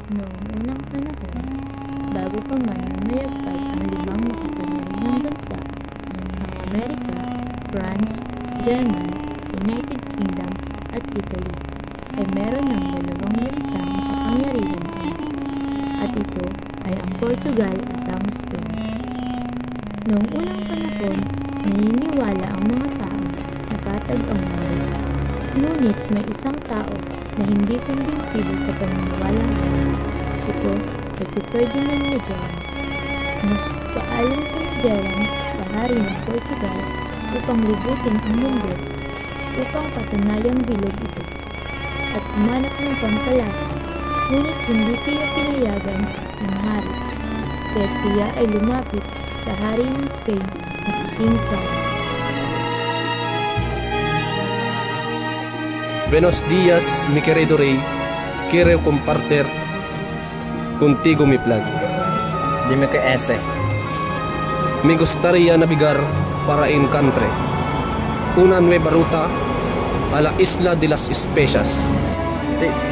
Noong unang panahon, bago pa man mayagpag ang 5 makapangyarihang bansa, ang Amerika, France, German, United Kingdom at Italy, ay meron ng 2 bansang makapangyarihan at ito ay ang Portugal at ang Spain. Noong unang panahon, naniniwala ang mga tao na patag ang mundo. Ngunit may isang tao na hindi kumbinsibo sa paniniwala niya. Ito ay si Ferdinand Magellan. Nagpaalam sa Magellan sa hari ng Portugal upang libutin ang mundo upang patunayang bilog ito at umanap ng pangkalasa. Ngunit hindi siya pinayagan ng hari, kaya't siya ay lumapit sa hari ng Spain na si King Charles. Buenos días, mi querido rey. Quiero compartir contigo mi plan. Dime que ese. Me gustaría navegar para encontrar una nueva ruta a la isla de las Especias.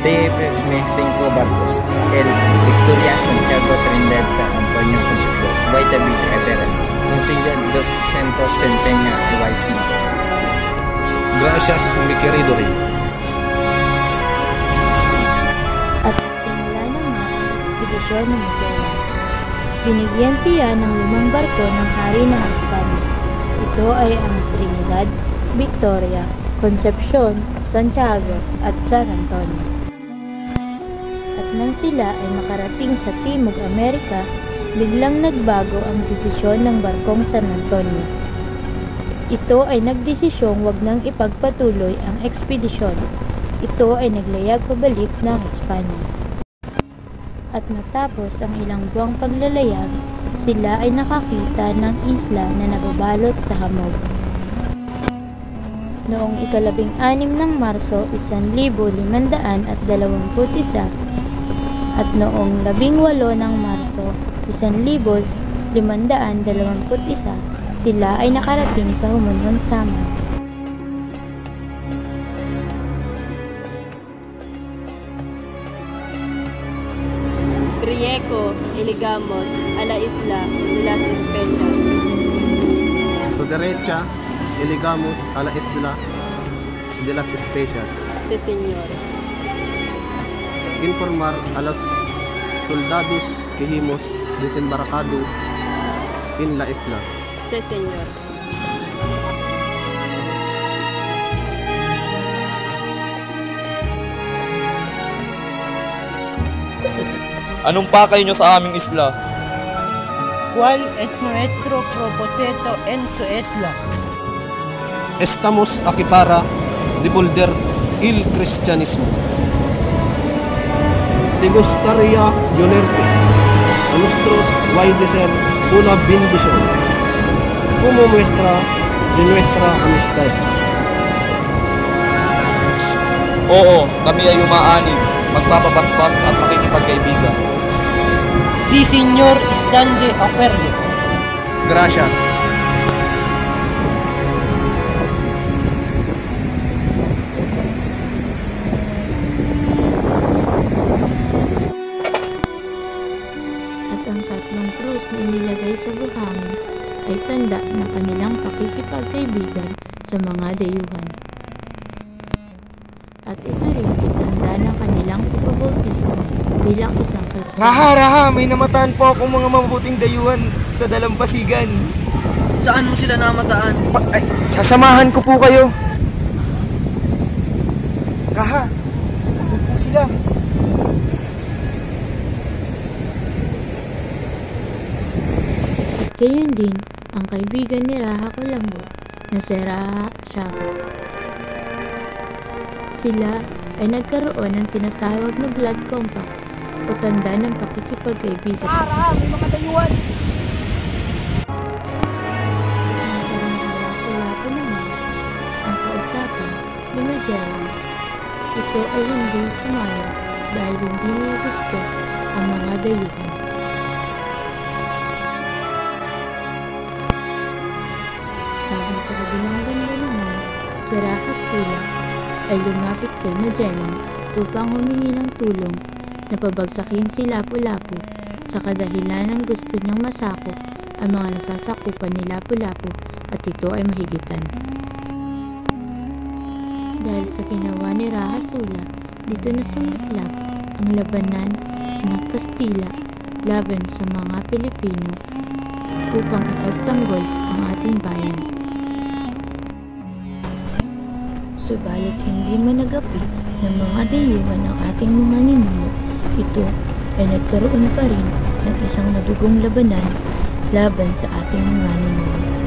Debes me 5 barcos. El Victoria, Santiago, Trinidad, San Antonio, Concepción, Guayaquil, Everest, Monsignor 200 Centenia, Y5. Gracias, mi querido rey. At simula na nga ang ekspedisyon ng Magellan. Binigyan siya ng 5 barko ng hari ng Espanya. Ito ay ang Trinidad, Victoria, Concepcion, Santiago at San Antonio. At nang sila ay makarating sa Timog Amerika, biglang nagbago ang desisyon ng barkong San Antonio. Ito ay nagdesisyong wag nang ipagpatuloy ang ekspedisyon. Ito ay naglayag pabalik ng Espanya. At matapos ang ilang buwang paglalayag, sila ay nakakita ng isla na nababalot sa hamog. Noong ika-16 ng Marso, 1521 at noong 18 ng Marso, 1521, sila ay nakarating sa Humunhon Samar. Grieco y llegamos a la isla de las Especias. To derecha, llegamos a la isla de las Especias. Sí, señor. Informar a los soldados que hemos desembarcado en la isla. Sí, señor. Anong pakay nyo sa aming isla? ¿Cuál es nuestro propósito en su isla? Estamos aquí para divulgar el cristianismo. Te gustaría unirte a nosotros de ser una bendición como muestra de nuestra amistad. Oo, kami ay umaanib, magpapabasbas at makikipagkaibigan. Sí, señor, están de acuerdo. Gracias. At ang 3 krus na inilagay sa buhangin ay tanda ng kanilang pakikipagkaibigan sa mga dayuhan. At ito rin ay tanda ng kanilang pagbabautismo bilang isang Kristiyano. Raha, may namataan po akong mga mabuting dayuhan sa dalampasigan. Saan mo sila namataan? Sasamahan ko po kayo. Raha, doon po sila. At gayon din ang kaibigan ni Raha Colombo na si Raha Shaco. Sila ay nagkaroon ng tinatawag na blood compact o tanda ng pakikipagkaibigan. Raha, may mga dayuhan. Kaya po naman ang kausapan ni Magellan. Ito ay hindi pumayag dahil hindi niya gusto ang mga dayuhan. Habang sa kabilang banda naman, si Raha Stula ay lumapit kay Magellan upang humingi ng tulong napabagsakin si Lapu-Lapu sa kadahilan ng gusto niyang masakop ang mga nasasakupan ni Lapu-Lapu at ito ay mahigitan. Dahil sa ginawa ni Rahasula, dito na sumiklab ang labanan ng Kastila laban sa mga Pilipino upang ipagtanggol ang ating bayan. Subalit hindi managapi ng mga dayuhan ng ating mga ninuno, ito ay nagkaroon pa rin ng isang madugong labanan laban sa ating mga ninuno.